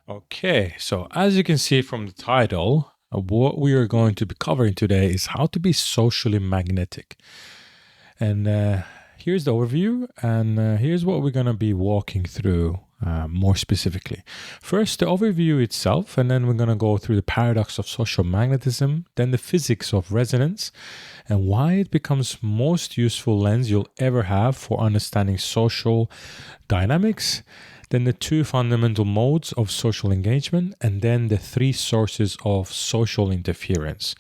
Okay, so as you can see from the title, what we are going to be covering today is how to be socially magnetic. And here's the overview, and here's what we're going to be walking through more specifically. First, the overview itself, and then we're going to go through the paradox of social magnetism, then the physics of resonance, and why it becomes most useful lens you'll ever have for understanding social dynamics, then the two fundamental modes of social engagement, and then the three sources of social interference.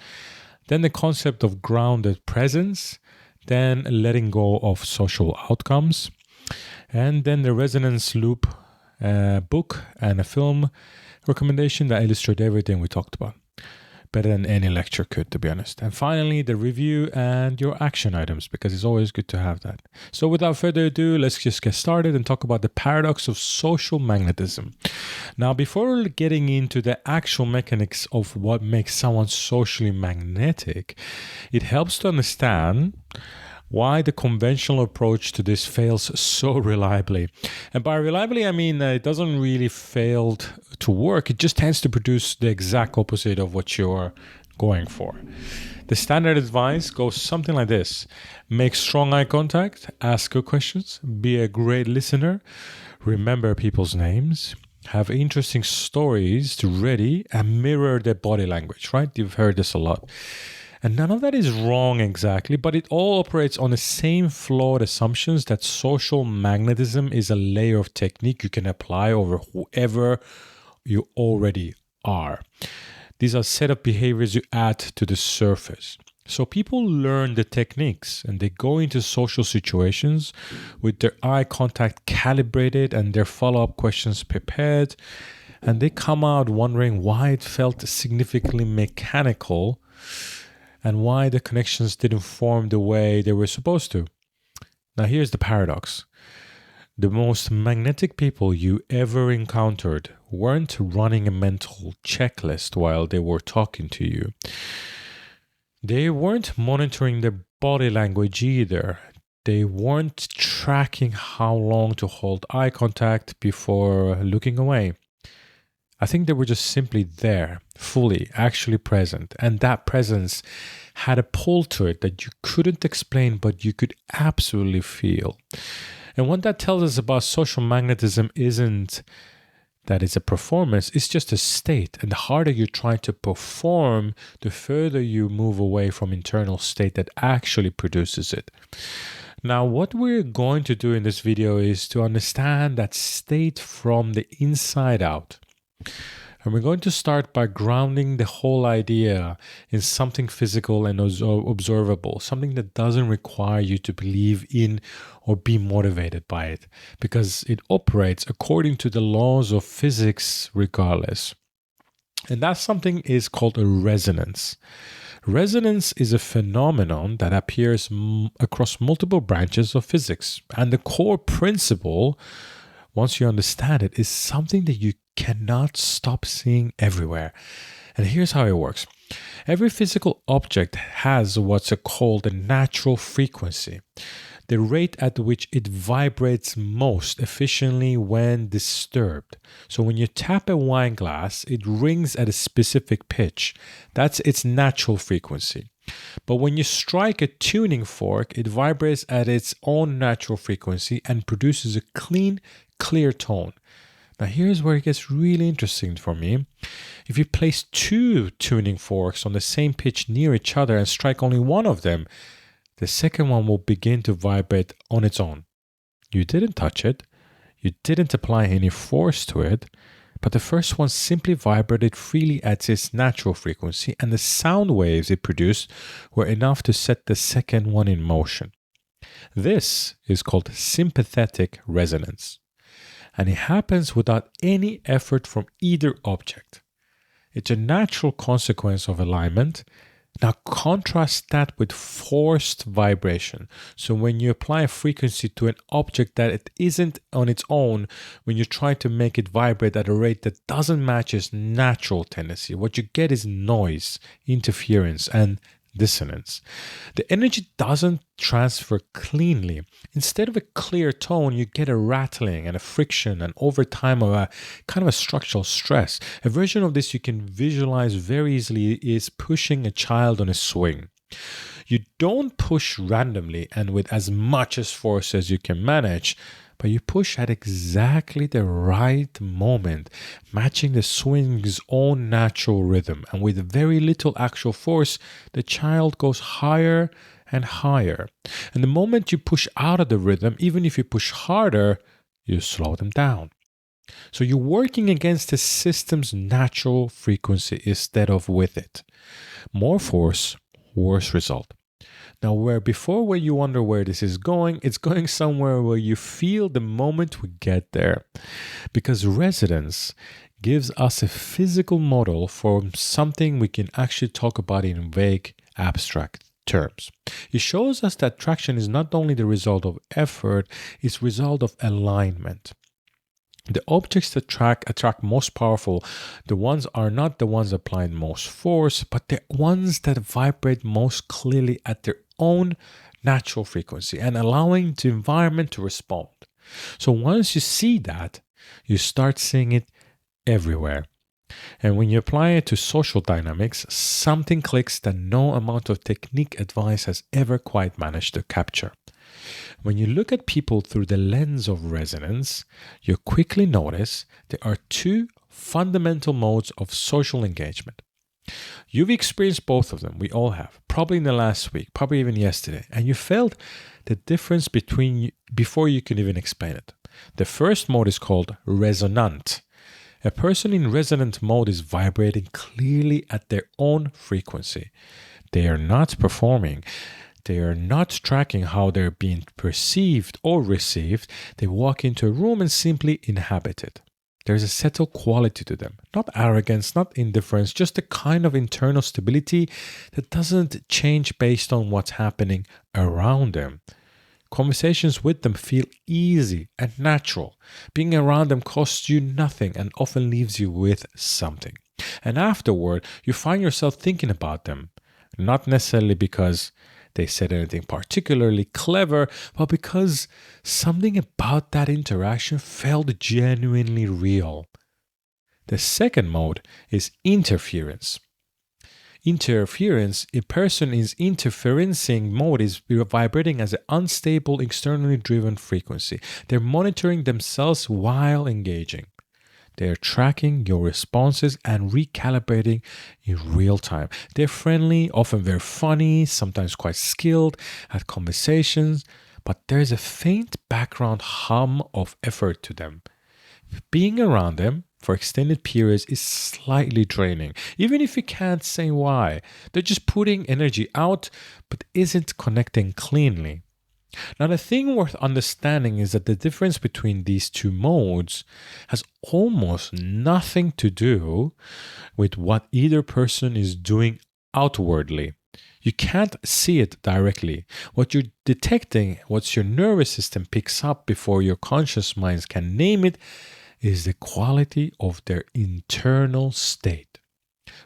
Then the concept of grounded presence, then letting go of social outcomes, and then the resonance loop book and a film recommendation that illustrate everything we talked about. Better than any lecture could, to be honest. And finally, the review and your action items, because it's always good to have that. So without further ado, let's just get started and talk about the paradox of social magnetism. Now, before getting into the actual mechanics of what makes someone socially magnetic, it helps to understand why the conventional approach to this fails so reliably. And by reliably, I mean it doesn't really fail to work. It just tends to produce the exact opposite of what you're going for. The standard advice goes something like this: make strong eye contact, ask good questions, be a great listener, remember people's names, have interesting stories to ready, and mirror their body language, right? You've heard this a lot. And none of that is wrong exactly, but it all operates on the same flawed assumptions that social magnetism is a layer of technique you can apply over whoever you already are. These are set of behaviors you add to the surface. So people learn the techniques and they go into social situations with their eye contact calibrated and their follow-up questions prepared, and they come out wondering why it felt significantly mechanical and why the connections didn't form the way they were supposed to. Now, here's the paradox. The most magnetic people you ever encountered weren't running a mental checklist while they were talking to you. They weren't monitoring their body language either. They weren't tracking how long to hold eye contact before looking away. I think they were just simply there, fully, actually present. And that presence had a pull to it that you couldn't explain, but you could absolutely feel. And what that tells us about social magnetism isn't that it's a performance, it's just a state. And the harder you try to perform, the further you move away from internal state that actually produces it. Now, what we're going to do in this video is to understand that state from the inside out. And we're going to start by grounding the whole idea in something physical and observable, something that doesn't require you to believe in or be motivated by it, because it operates according to the laws of physics regardless. And that something is called a resonance. Resonance is a phenomenon that appears across multiple branches of physics. And the core principle, once you understand it, is something that you cannot stop seeing everywhere. And here's how it works. Every physical object has what's called a natural frequency, the rate at which it vibrates most efficiently when disturbed. So when you tap a wine glass, it rings at a specific pitch. That's its natural frequency. But when you strike a tuning fork, it vibrates at its own natural frequency and produces a clean, clear tone. Now here's where it gets really interesting for me. If you place two tuning forks on the same pitch near each other and strike only one of them, the second one will begin to vibrate on its own. You didn't touch it, you didn't apply any force to it, but the first one simply vibrated freely at its natural frequency, and the sound waves it produced were enough to set the second one in motion. This is called sympathetic resonance. And it happens without any effort from either object. It's a natural consequence of alignment. Now contrast that with forced vibration. So when you apply a frequency to an object that it isn't on its own, when you try to make it vibrate at a rate that doesn't match its natural tendency, what you get is noise, interference, and dissonance. The energy doesn't transfer cleanly. Instead of a clear tone, you get a rattling and a friction, and over time of a kind of a structural stress. A version of this you can visualize very easily is pushing a child on a swing. You don't push randomly and with as much as force as you can manage, but you push at exactly the right moment, matching the swing's own natural rhythm. And with very little actual force, the child goes higher and higher. And the moment you push out of the rhythm, even if you push harder, you slow them down. So you're working against the system's natural frequency instead of with it. More force, worse result. Now, where you wonder where this is going, it's going somewhere where you feel the moment we get there. Because resonance gives us a physical model for something we can actually talk about in vague, abstract terms. It shows us that traction is not only the result of effort, it's result of alignment. The objects that attract most powerful, the ones are not the ones applying most force, but the ones that vibrate most clearly at their own natural frequency and allowing the environment to respond. So once you see that, you start seeing it everywhere. And when you apply it to social dynamics, something clicks that no amount of technique advice has ever quite managed to capture. When you look at people through the lens of resonance, you quickly notice there are two fundamental modes of social engagement. You've experienced both of them, we all have, probably in the last week, probably even yesterday, and you felt the difference before you can even explain it. The first mode is called resonant. A person in resonant mode is vibrating clearly at their own frequency. They are not performing. They are not tracking how they're being perceived or received. They walk into a room and simply inhabit it. There's a settled quality to them, not arrogance, not indifference, just a kind of internal stability that doesn't change based on what's happening around them. Conversations with them feel easy and natural. Being around them costs you nothing and often leaves you with something. And afterward, you find yourself thinking about them, not necessarily because they said anything particularly clever, but because something about that interaction felt genuinely real. The second mode is interference. A person is interferencing mode is vibrating as an unstable, externally driven frequency. They're monitoring themselves while engaging. They're tracking your responses and recalibrating in real time. They're friendly, often very funny, sometimes quite skilled at conversations, but there's a faint background hum of effort to them. Being around them for extended periods is slightly draining, even if you can't say why. They're just putting energy out, but isn't connecting cleanly. Now, the thing worth understanding is that the difference between these two modes has almost nothing to do with what either person is doing outwardly. You can't see it directly. What you're detecting, what your nervous system picks up before your conscious minds can name it, is the quality of their internal state.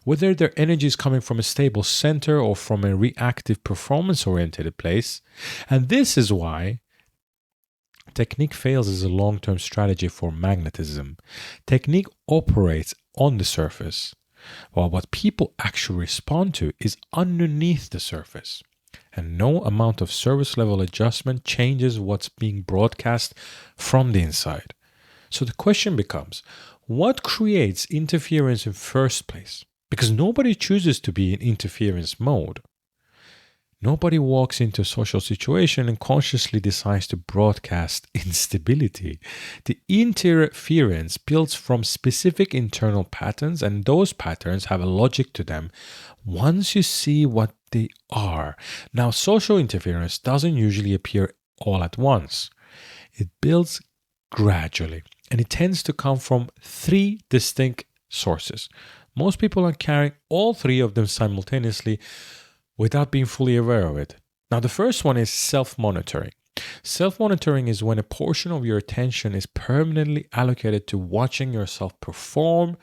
Whether their energy is coming from a stable center or from a reactive performance-oriented place. And this is why technique fails as a long-term strategy for magnetism. Technique operates on the surface, while what people actually respond to is underneath the surface. And no amount of service level adjustment changes what's being broadcast from the inside. So the question becomes, what creates interference in first place? Because nobody chooses to be in interference mode. Nobody walks into a social situation and consciously decides to broadcast instability. The interference builds from specific internal patterns, and those patterns have a logic to them once you see what they are. Now, social interference doesn't usually appear all at once. It builds gradually, and it tends to come from three distinct sources. Most people are carrying all three of them simultaneously without being fully aware of it. Now, the first one is self-monitoring. Self-monitoring is when a portion of your attention is permanently allocated to watching yourself perform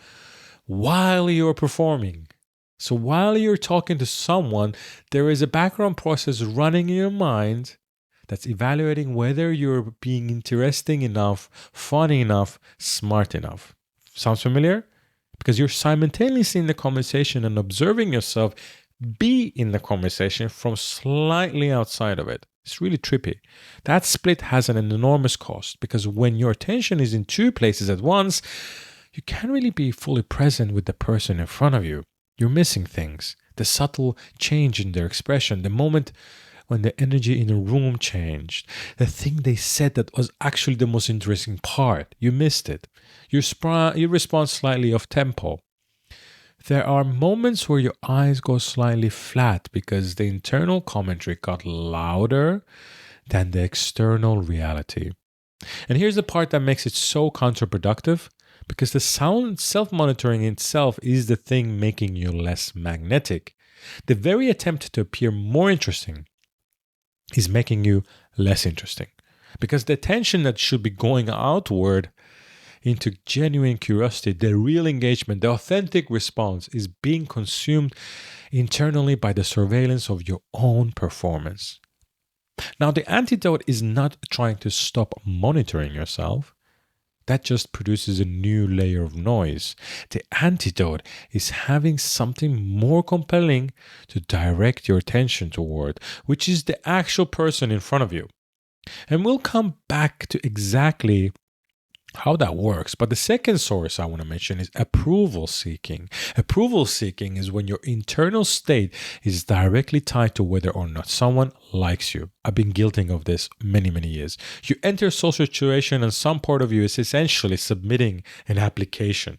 while you're performing. So while you're talking to someone, there is a background process running in your mind that's evaluating whether you're being interesting enough, funny enough, smart enough. Sounds familiar? Because you're simultaneously in the conversation and observing yourself be in the conversation from slightly outside of it. It's really trippy. That split has an enormous cost because when your attention is in two places at once, you can't really be fully present with the person in front of you. You're missing things. The subtle change in their expression, the moment when the energy in the room changed, the thing they said that was actually the most interesting part. You missed it. You respond slightly off tempo. There are moments where your eyes go slightly flat because the internal commentary got louder than the external reality. And here's the part that makes it so counterproductive because the sound self-monitoring itself is the thing making you less magnetic. The very attempt to appear more interesting is making you less interesting because the attention that should be going outward into genuine curiosity, the real engagement, the authentic response is being consumed internally by the surveillance of your own performance. Now, the antidote is not trying to stop monitoring yourself. That just produces a new layer of noise. The antidote is having something more compelling to direct your attention toward, which is the actual person in front of you. And we'll come back to exactly how that works. But the second source I want to mention is approval seeking. Approval seeking is when your internal state is directly tied to whether or not someone likes you. I've been guilty of this many years. You enter a social situation and some part of you is essentially submitting an application.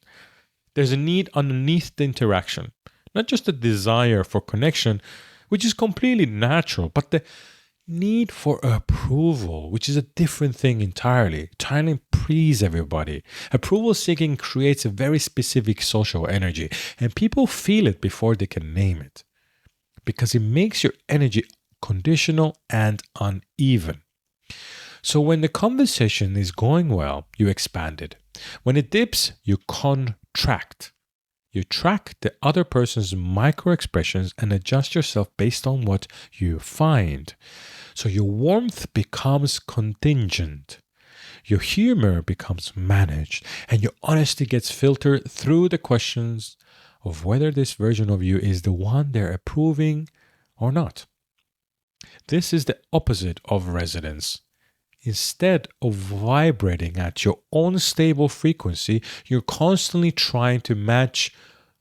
There's a need underneath the interaction, not just a desire for connection, which is completely natural, but the need for approval, which is a different thing entirely. Trying to please everybody. Approval seeking creates a very specific social energy, and people feel it before they can name it because it makes your energy conditional and uneven. So when the conversation is going well, you expand it. When it dips, you contract. You track the other person's micro expressions and adjust yourself based on what you find. So your warmth becomes contingent. Your humor becomes managed, and your honesty gets filtered through the questions of whether this version of you is the one they're approving or not. This is the opposite of resonance. Instead of vibrating at your own stable frequency, you're constantly trying to match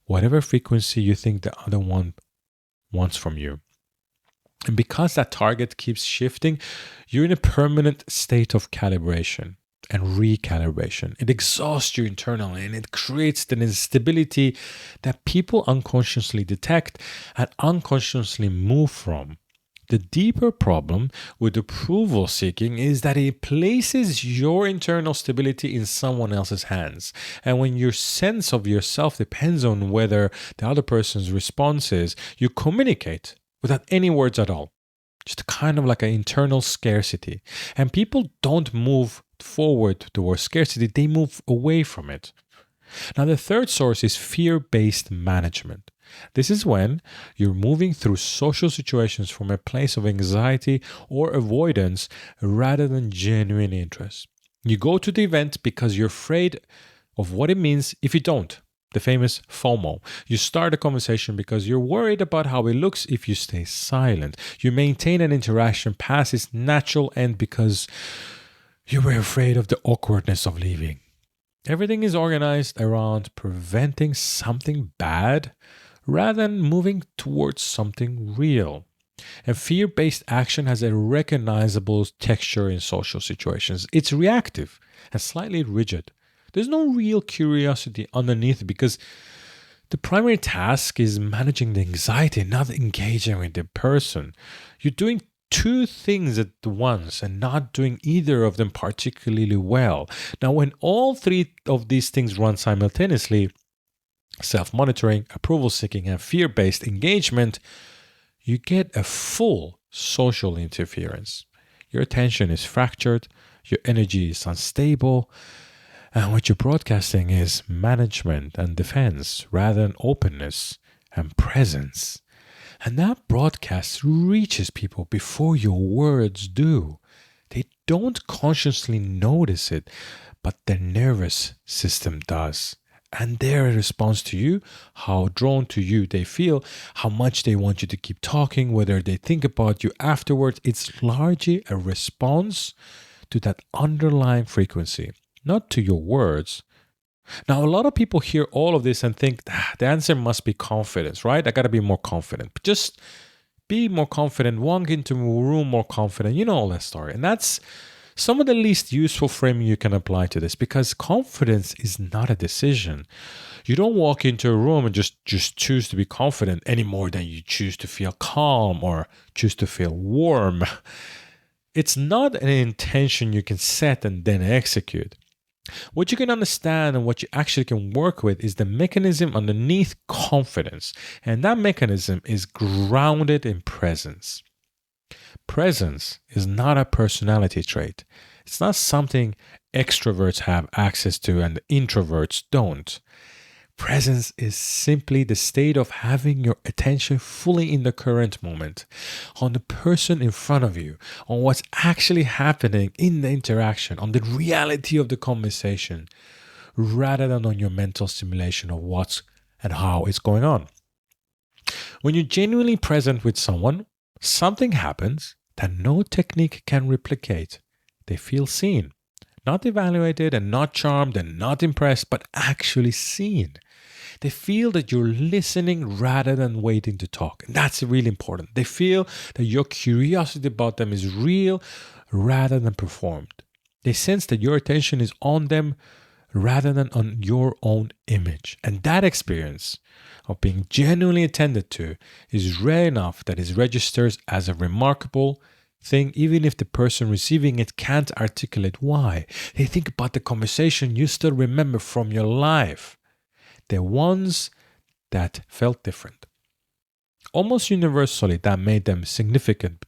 whatever frequency you think the other one wants from you. And because that target keeps shifting, you're in a permanent state of calibration and recalibration. It exhausts you internally and it creates the instability that people unconsciously detect and unconsciously move from. The deeper problem with approval seeking is that it places your internal stability in someone else's hands. And when your sense of yourself depends on whether the other person's response is, you communicate without any words at all. Just kind of like an internal scarcity. And people don't move forward towards scarcity, they move away from it. Now, the third source is fear-based management. This is when you're moving through social situations from a place of anxiety or avoidance rather than genuine interest. You go to the event because you're afraid of what it means if you don't. The famous FOMO. You start a conversation because you're worried about how it looks if you stay silent. You maintain an interaction past its natural end because you were afraid of the awkwardness of leaving. Everything is organized around preventing something bad rather than moving towards something real. And fear-based action has a recognizable texture in social situations. It's reactive and slightly rigid. There's no real curiosity underneath because the primary task is managing the anxiety, not engaging with the person. You're doing two things at once and not doing either of them particularly well. Now, when all three of these things run simultaneously, self-monitoring, approval-seeking, and fear-based engagement, you get a full social interference. Your attention is fractured, your energy is unstable, and what you're broadcasting is management and defense rather than openness and presence. And that broadcast reaches people before your words do. They don't consciously notice it, but their nervous system does. And their response to you, how drawn to you they feel, how much they want you to keep talking, whether they think about you afterwards, it's largely a response to that underlying frequency, not to your words. Now, a lot of people hear all of this and think the answer must be confidence, right? I got to be more confident. But just be more confident, walk into a room more confident, you know all that story. And that's some of the least useful framing you can apply to this, because confidence is not a decision. You don't walk into a room and just choose to be confident any more than you choose to feel calm or choose to feel warm. It's not an intention you can set and then execute. What you can understand and what you actually can work with is the mechanism underneath confidence. And that mechanism is grounded in presence. Presence is not a personality trait. It's not something extroverts have access to and introverts don't. Presence is simply the state of having your attention fully in the current moment, on the person in front of you, on what's actually happening in the interaction, on the reality of the conversation, rather than on your mental simulation of what's and how it's going on. When you're genuinely present with someone, something happens that no technique can replicate. They feel seen, not evaluated and not charmed and not impressed, but actually seen. They feel that you're listening rather than waiting to talk. And that's really important. They feel that your curiosity about them is real rather than performed. They sense that your attention is on them rather than on your own image. And that experience of being genuinely attended to is rare enough that it registers as a remarkable thing, even if the person receiving it can't articulate why. They think about the conversation you still remember from your life. The ones that felt different. Almost universally, that made them significant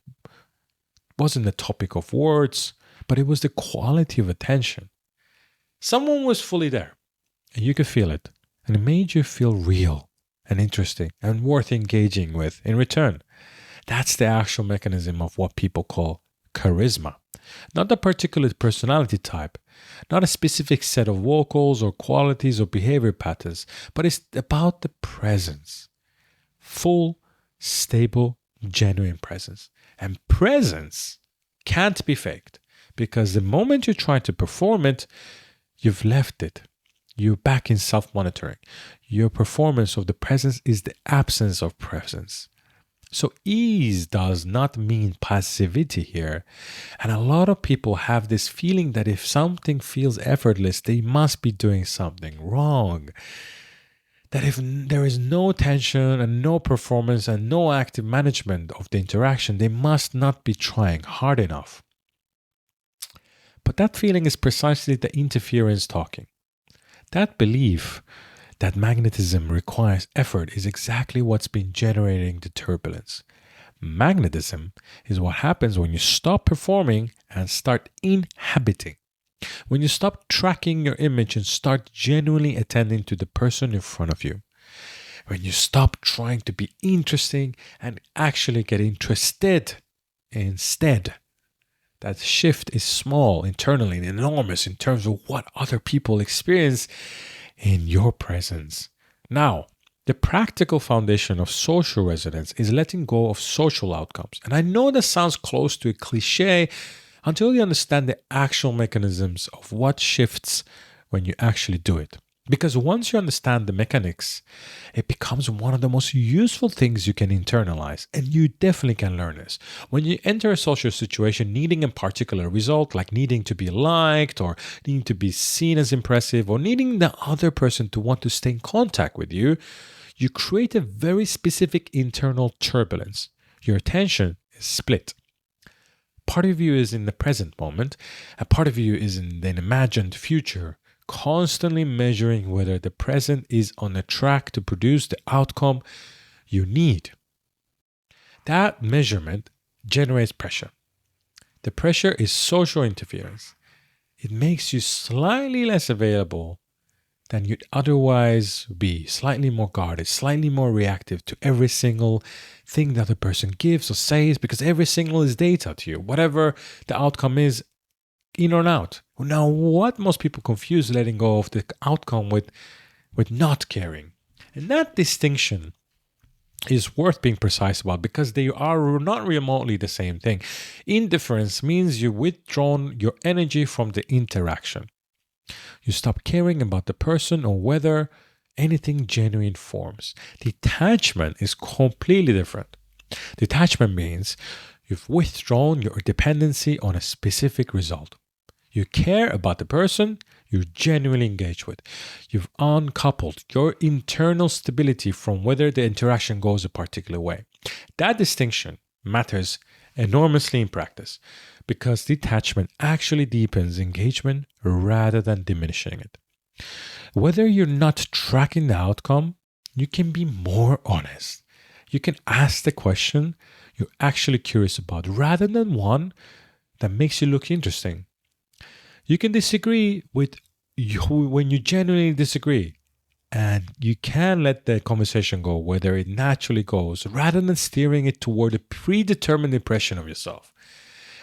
wasn't the topic of words, but it was the quality of attention. Someone was fully there, and you could feel it, and it made you feel real and interesting and worth engaging with in return. That's the actual mechanism of what people call charisma. Not a particular personality type, not a specific set of vocals or qualities or behavior patterns, but it's about the presence. Full, stable, genuine presence. And presence can't be faked, because the moment you try to perform it, you've left it. You're back in self-monitoring. Your performance of the presence is the absence of presence. So ease does not mean passivity here. And a lot of people have this feeling that if something feels effortless, they must be doing something wrong. That if there is no tension and no performance and no active management of the interaction, they must not be trying hard enough. But that feeling is precisely the interference talking. That belief that magnetism requires effort is exactly what's been generating the turbulence. Magnetism is what happens when you stop performing and start inhabiting. When you stop tracking your image and start genuinely attending to the person in front of you. When you stop trying to be interesting and actually get interested instead. That shift is small internally and enormous in terms of what other people experience in your presence. Now, the practical foundation of social resonance is letting go of social outcomes. And I know that sounds close to a cliche until you understand the actual mechanisms of what shifts when you actually do it. Because once you understand the mechanics, it becomes one of the most useful things you can internalize, and you definitely can learn this. When you enter a social situation needing a particular result, like needing to be liked or needing to be seen as impressive or needing the other person to want to stay in contact with you, you create a very specific internal turbulence. Your attention is split. Part of you is in the present moment, a part of you is in an imagined future, constantly measuring whether the present is on a track to produce the outcome you need. That measurement generates pressure. The pressure is social interference. It makes you slightly less available then you'd otherwise be slightly more guarded, slightly more reactive to every single thing that the person gives or says, because every single is data to you, whatever the outcome is, in or out. Now, what most people confuse letting go of the outcome with not caring. And that distinction is worth being precise about because they are not remotely the same thing. Indifference means you withdrawn your energy from the interaction. You stop caring about the person or whether anything genuine forms. Detachment is completely different. Detachment means you've withdrawn your dependency on a specific result. You care about the person you're genuinely engaged with. You've uncoupled your internal stability from whether the interaction goes a particular way. That distinction matters enormously in practice because detachment actually deepens engagement rather than diminishing it. Whether you're not tracking the outcome, you can be more honest. You can ask the question you're actually curious about rather than one that makes you look interesting. You can disagree with you when you genuinely disagree, and you can let the conversation go whether it naturally goes rather than steering it toward a predetermined impression of yourself.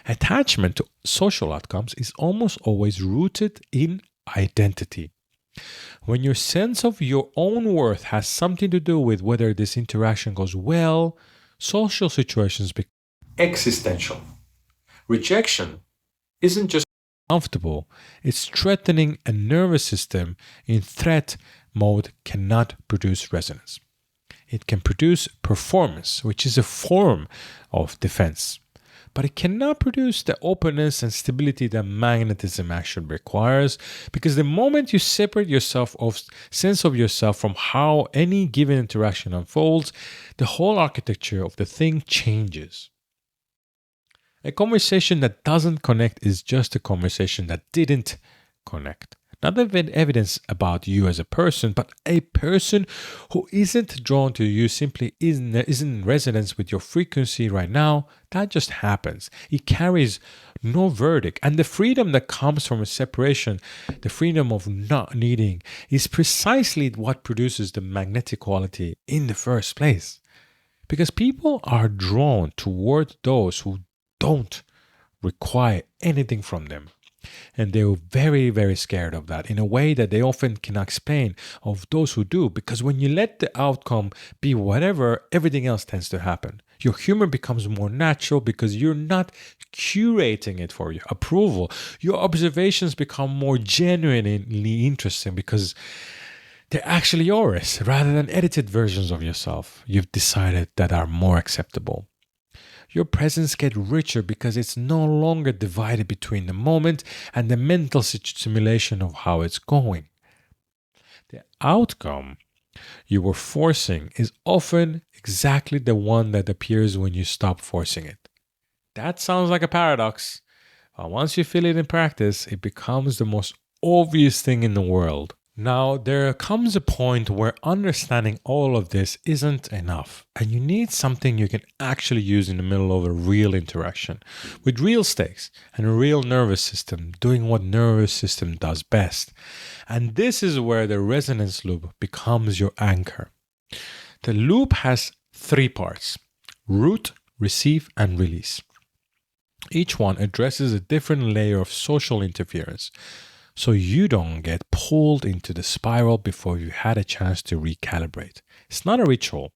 Attachment to social outcomes is almost always rooted in identity. When your sense of your own worth has something to do with whether this interaction goes well, social situations become existential. Rejection isn't just comfortable, it's threatening. A nervous system in threat mode cannot produce resonance. It can produce performance, which is a form of defense, but it cannot produce the openness and stability that magnetism actually requires, because the moment you separate yourself of sense of yourself from how any given interaction unfolds, the whole architecture of the thing changes. A conversation that doesn't connect is just a conversation that didn't connect. Not even evidence about you as a person, but a person who isn't drawn to you simply isn't in resonance with your frequency right now. That just happens. It carries no verdict. And the freedom that comes from a separation, the freedom of not needing, is precisely what produces the magnetic quality in the first place. Because people are drawn toward those who don't require anything from them. And they're very, very scared of that in a way that they often cannot explain of those who do. Because when you let the outcome be whatever, everything else tends to happen. Your humor becomes more natural because you're not curating it for your approval. Your observations become more genuinely interesting because they're actually yours rather than edited versions of yourself you've decided that are more acceptable. Your presence gets richer because it's no longer divided between the moment and the mental simulation of how it's going. The outcome you were forcing is often exactly the one that appears when you stop forcing it. That sounds like a paradox, but once you feel it in practice, it becomes the most obvious thing in the world. Now, there comes a point where understanding all of this isn't enough, and you need something you can actually use in the middle of a real interaction, with real stakes and a real nervous system doing what nervous system does best. And this is where the resonance loop becomes your anchor. The loop has 3 parts: root, receive, and release. Each one addresses a different layer of social interference, so you don't get pulled into the spiral before you had a chance to recalibrate. It's not a ritual.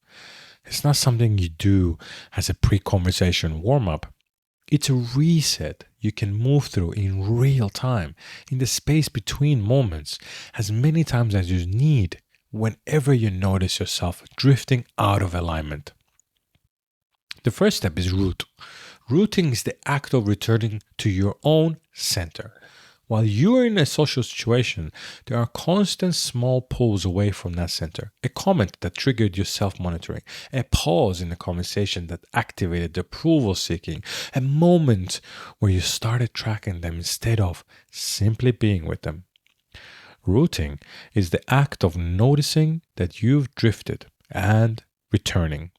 It's not something you do as a pre-conversation warm-up. It's a reset you can move through in real time, in the space between moments, as many times as you need, whenever you notice yourself drifting out of alignment. The first step is root. Rooting is the act of returning to your own center. While you are in a social situation, there are constant small pulls away from that center. A comment that triggered your self-monitoring, a pause in the conversation that activated the approval seeking, a moment where you started tracking them instead of simply being with them. Rooting is the act of noticing that you've drifted and returning.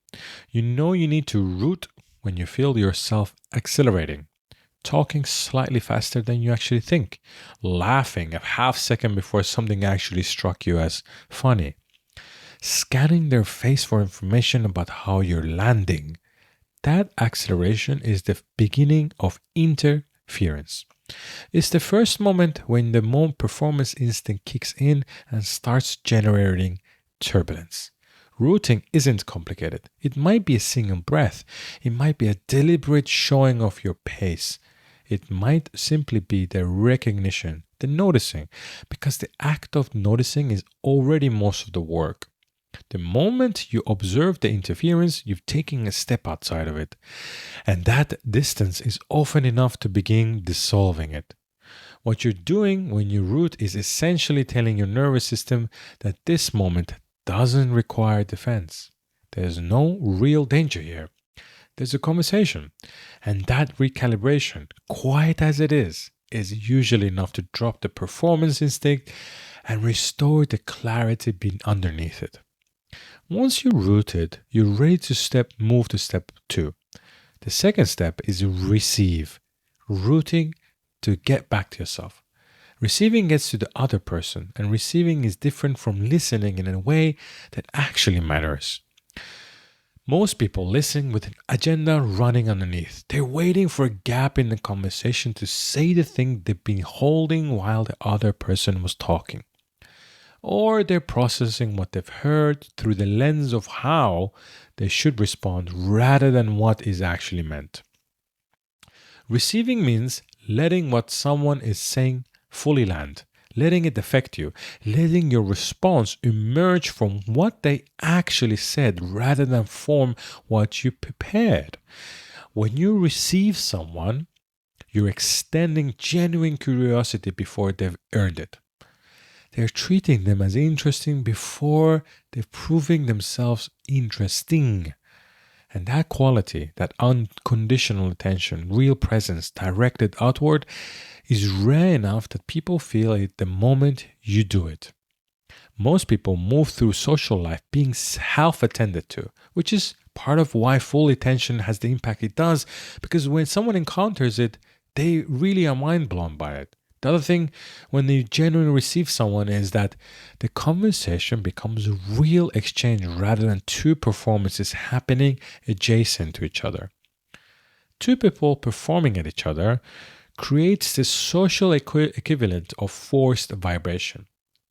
You know you need to root when you feel yourself accelerating. talking slightly faster than you actually think, laughing a half second before something actually struck you as funny, scanning their face for information about how you're landing. That acceleration is the beginning of interference. It's the first moment when the performance instinct kicks in and starts generating turbulence. Routing isn't complicated. It might be a single breath. It might be a deliberate showing of your pace. It might simply be the recognition, the noticing, because the act of noticing is already most of the work. The moment you observe the interference, you've taken a step outside of it. And that distance is often enough to begin dissolving it. What you're doing when you root is essentially telling your nervous system that this moment doesn't require defense. There's no real danger here. There's a conversation. And that recalibration, quiet as it is usually enough to drop the performance instinct and restore the clarity being underneath it. Once you're rooted, you're ready to move to step 2. The second step is receive. Rooting to get back to yourself. Receiving gets to the other person, and receiving is different from listening in a way that actually matters. Most people listen with an agenda running underneath. They're waiting for a gap in the conversation to say the thing they've been holding while the other person was talking. Or they're processing what they've heard through the lens of how they should respond rather than what is actually meant. Receiving means letting what someone is saying fully land, letting it affect you, letting your response emerge from what they actually said rather than form what you prepared. When you receive someone, you're extending genuine curiosity before they've earned it. They're treating them as interesting before they're proving themselves interesting. And that quality, that unconditional attention, real presence directed outward, is rare enough that people feel it the moment you do it. Most people move through social life being half attended to, which is part of why full attention has the impact it does, because when someone encounters it, they really are mind blown by it. The other thing, when you genuinely receive someone, is that the conversation becomes a real exchange rather than two performances happening adjacent to each other. Two people performing at each other creates the social equivalent of forced vibration.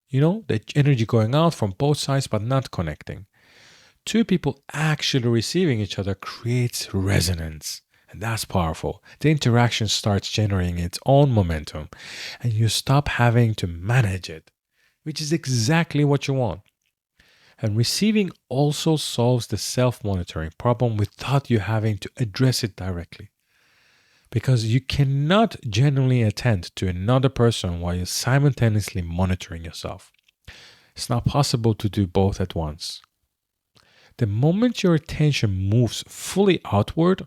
The energy going out from both sides but not connecting. Two people actually receiving each other creates resonance. And that's powerful. The interaction starts generating its own momentum, and you stop having to manage it, which is exactly what you want. And receiving also solves the self-monitoring problem without you having to address it directly. Because you cannot genuinely attend to another person while you're simultaneously monitoring yourself. It's not possible to do both at once. The moment your attention moves fully outward,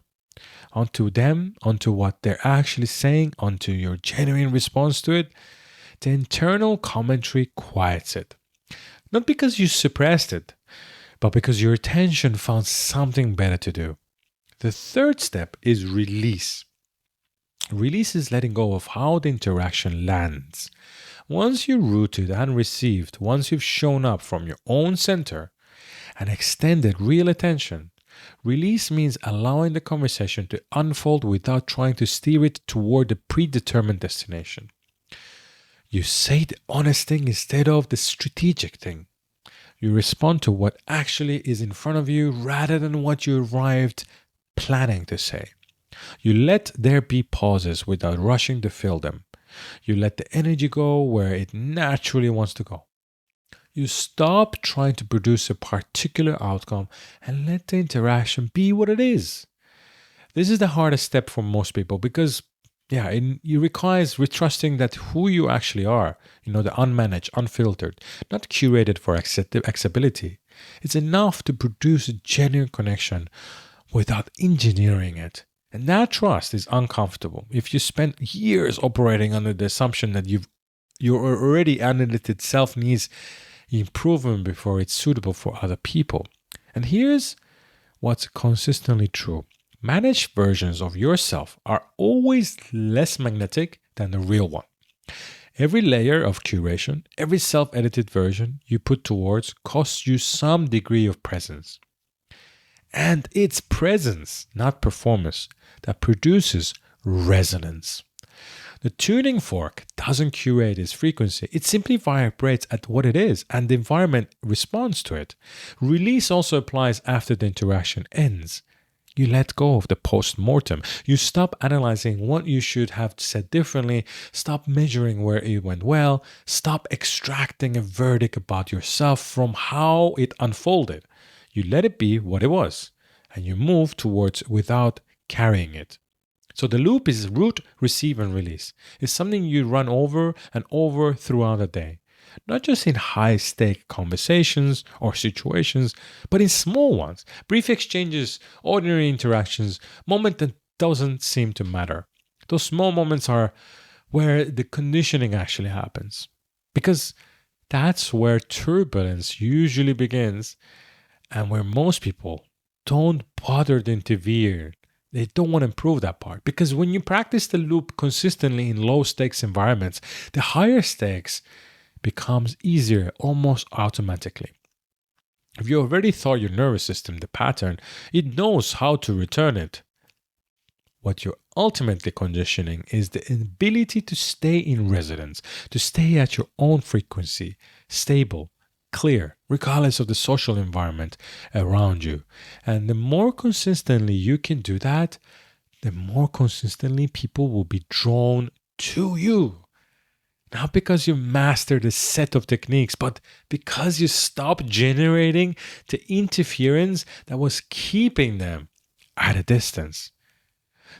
onto them, onto what they're actually saying, onto your genuine response to it, the internal commentary quiets it. Not because you suppressed it, but because your attention found something better to do. The third step is release. Release is letting go of how the interaction lands. Once you're rooted and received, once you've shown up from your own center and extended real attention, release means allowing the conversation to unfold without trying to steer it toward the predetermined destination. You say the honest thing instead of the strategic thing. You respond to what actually is in front of you rather than what you arrived planning to say. You let there be pauses without rushing to fill them. You let the energy go where it naturally wants to go. You stop trying to produce a particular outcome and let the interaction be what it is. This is the hardest step for most people because, it requires retrusting that who you actually are, the unmanaged, unfiltered, not curated for acceptability. It's enough to produce a genuine connection without engineering it. And that trust is uncomfortable. If you spend years operating under the assumption that your already analytic self needs improvement before it's suitable for other people. And here's what's consistently true. Managed versions of yourself are always less magnetic than the real one. Every layer of curation, every self-edited version you put towards costs you some degree of presence. And it's presence, not performance, that produces resonance. The tuning fork doesn't curate its frequency, it simply vibrates at what it is, and the environment responds to it. Release also applies after the interaction ends. You let go of the post-mortem. You stop analyzing what you should have said differently, stop measuring where it went well, stop extracting a verdict about yourself from how it unfolded. You let it be what it was, and you move towards without carrying it. So the loop is root, receive, and release. It's something you run over and over throughout the day. Not just in high-stake conversations or situations, but in small ones, brief exchanges, ordinary interactions, moments that doesn't seem to matter. Those small moments are where the conditioning actually happens. Because that's where turbulence usually begins and where most people don't bother to intervene. They don't want to improve that part. Because when you practice the loop consistently in low-stakes environments, the higher stakes becomes easier almost automatically. If you already taught your nervous system the pattern, it knows how to return it. What you're ultimately conditioning is the ability to stay in resonance, to stay at your own frequency, stable, clear, regardless of the social environment around you. And the more consistently you can do that, the more consistently people will be drawn to you. Not because you mastered a set of techniques, but because you stopped generating the interference that was keeping them at a distance.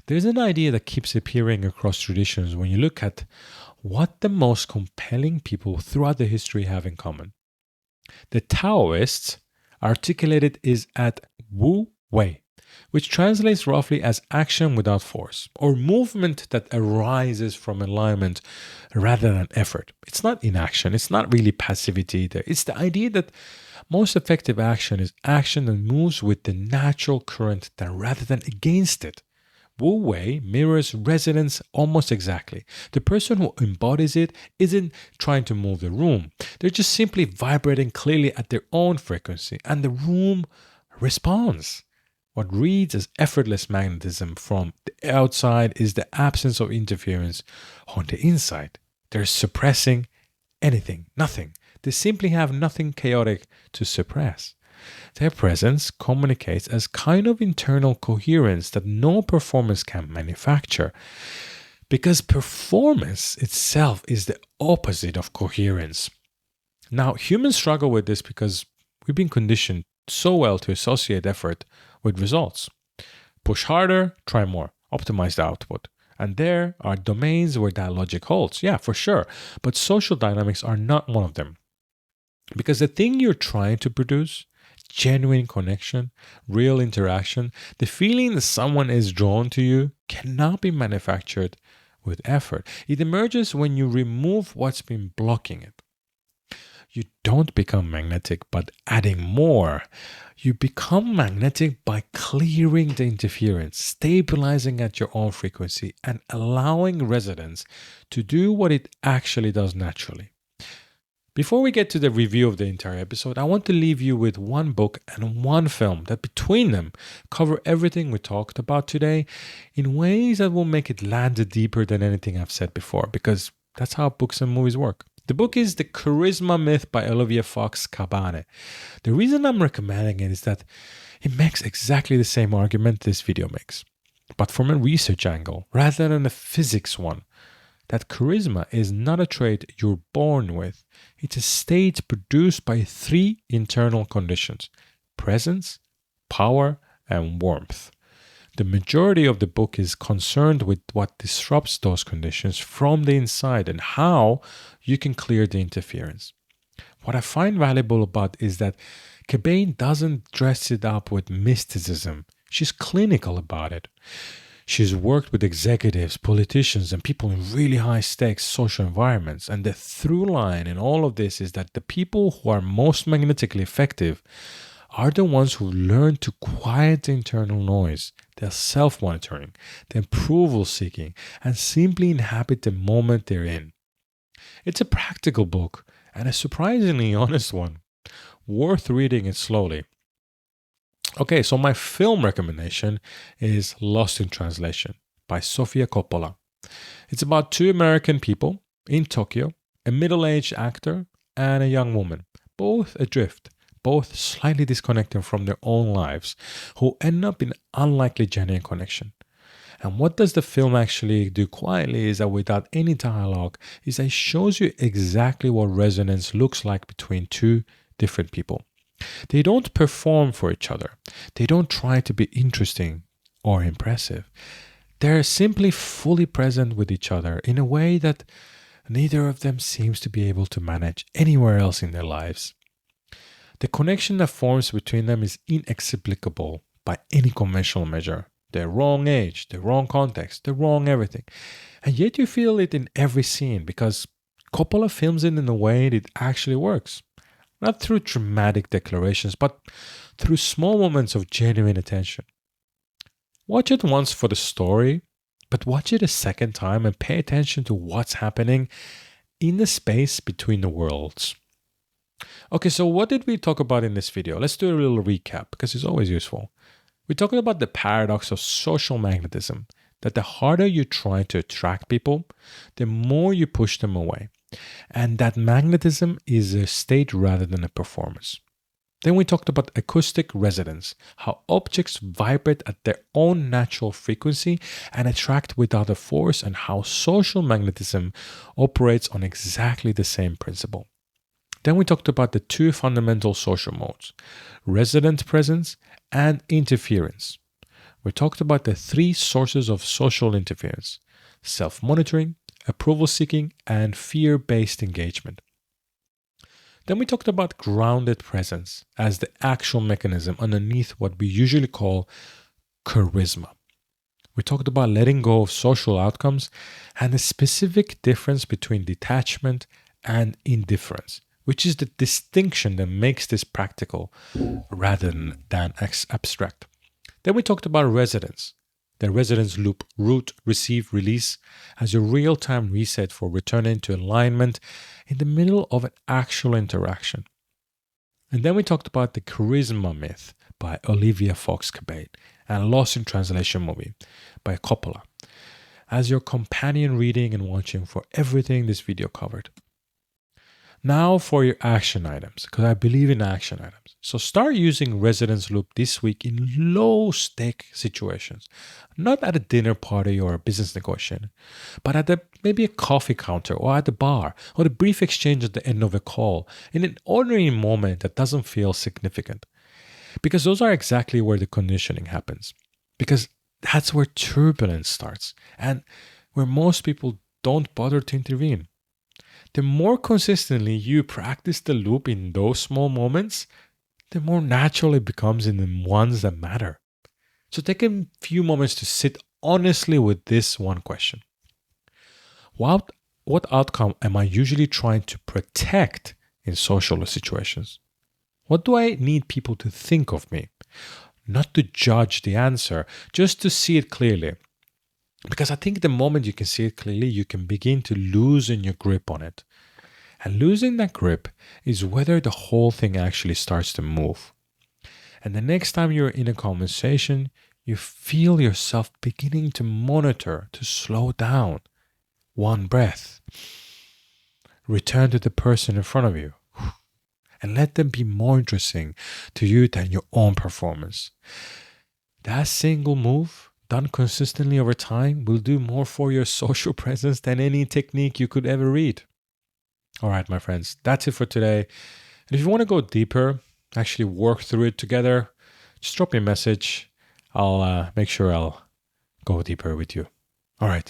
There's an idea that keeps appearing across traditions when you look at what the most compelling people throughout the history have in common. The Taoists articulated is at Wu Wei, which translates roughly as action without force, or movement that arises from alignment rather than effort. It's not inaction, it's not really passivity either. It's the idea that most effective action is action that moves with the natural current rather than against it. Wu Wei mirrors resonance almost exactly. The person who embodies it isn't trying to move the room. They're just simply vibrating clearly at their own frequency, and the room responds. What reads as effortless magnetism from the outside is the absence of interference on the inside. They're suppressing anything, nothing. They simply have nothing chaotic to suppress. Their presence communicates as kind of internal coherence that no performance can manufacture. Because performance itself is the opposite of coherence. Now, humans struggle with this because we've been conditioned so well to associate effort with results. Push harder, try more, optimize the output. And there are domains where that logic holds. Yeah, for sure. But social dynamics are not one of them. Because the thing you're trying to produce, genuine connection, real interaction, the feeling that someone is drawn to you cannot be manufactured with effort. It emerges when you remove what's been blocking it. You don't become magnetic by adding more. You become magnetic by clearing the interference, stabilizing at your own frequency, and allowing resonance to do what it actually does naturally. Before we get to the review of the entire episode, I want to leave you with one book and one film that between them cover everything we talked about today in ways that will make it land deeper than anything I've said before, because that's how books and movies work. The book is The Charisma Myth by Olivia Fox Cabane. The reason I'm recommending it is that it makes exactly the same argument this video makes, but from a research angle rather than a physics one. That charisma is not a trait you're born with. It's a state produced by three internal conditions: presence, power, and warmth. The majority of the book is concerned with what disrupts those conditions from the inside and how you can clear the interference. What I find valuable about is that Cabane doesn't dress it up with mysticism. She's clinical about it. She's worked with executives, politicians, and people in really high-stakes social environments. And the through line in all of this is that the people who are most magnetically effective are the ones who learn to quiet the internal noise, their self-monitoring, the approval seeking, and simply inhabit the moment they're in. It's a practical book and a surprisingly honest one, worth reading it slowly. Okay, so my film recommendation is Lost in Translation by Sofia Coppola. It's about two American people in Tokyo, a middle-aged actor and a young woman, both adrift, both slightly disconnected from their own lives, who end up in unlikely genuine connection. And what does the film actually do quietly is that without any dialogue, is that it shows you exactly what resonance looks like between two different people. They don't perform for each other. They don't try to be interesting or impressive. They're simply fully present with each other in a way that neither of them seems to be able to manage anywhere else in their lives. The connection that forms between them is inexplicable by any conventional measure. The wrong age, the wrong context, the wrong everything. And yet you feel it in every scene because Coppola films it in a way that it actually works. Not through dramatic declarations, but through small moments of genuine attention. Watch it once for the story, but watch it a second time and pay attention to what's happening in the space between the worlds. Okay, so what did we talk about in this video? Let's do a little recap because it's always useful. We talked about the paradox of social magnetism, that the harder you try to attract people, the more you push them away, and that magnetism is a state rather than a performance. Then we talked about acoustic resonance, how objects vibrate at their own natural frequency and attract without a force, and how social magnetism operates on exactly the same principle. Then we talked about the two fundamental social modes, resident presence and interference. We talked about the three sources of social interference, self-monitoring, approval seeking, and fear-based engagement. Then we talked about grounded presence as the actual mechanism underneath what we usually call charisma. We talked about letting go of social outcomes and the specific difference between detachment and indifference, which is the distinction that makes this practical rather than abstract. Then we talked about resonance, the resonance loop, root, receive, release, as a real-time reset for returning to alignment in the middle of an actual interaction. And then we talked about the charisma myth by Olivia Fox-Cabot and Lost in Translation movie by Coppola as your companion reading and watching for everything this video covered. Now for your action items, because I believe in action items. So start using resonance loop this week in low-stake situations. Not at a dinner party or a business negotiation, but at maybe a coffee counter or at the bar, or the brief exchange at the end of a call, in an ordinary moment that doesn't feel significant. Because those are exactly where the conditioning happens. Because that's where turbulence starts, and where most people don't bother to intervene. The more consistently you practice the loop in those small moments, the more natural it becomes in the ones that matter. So take a few moments to sit honestly with this one question. What outcome am I usually trying to protect in social situations? What do I need people to think of me? Not to judge the answer, just to see it clearly. Because I think the moment you can see it clearly, you can begin to loosen your grip on it. And losing that grip is whether the whole thing actually starts to move. And the next time you're in a conversation, you feel yourself beginning to monitor, to slow down. One breath. Return to the person in front of you. And let them be more interesting to you than your own performance. That single move, done consistently over time, will do more for your social presence than any technique you could ever read. All right, my friends, that's it for today. And if you want to go deeper, actually work through it together, just drop me a message. I'll make sure I'll go deeper with you. All right,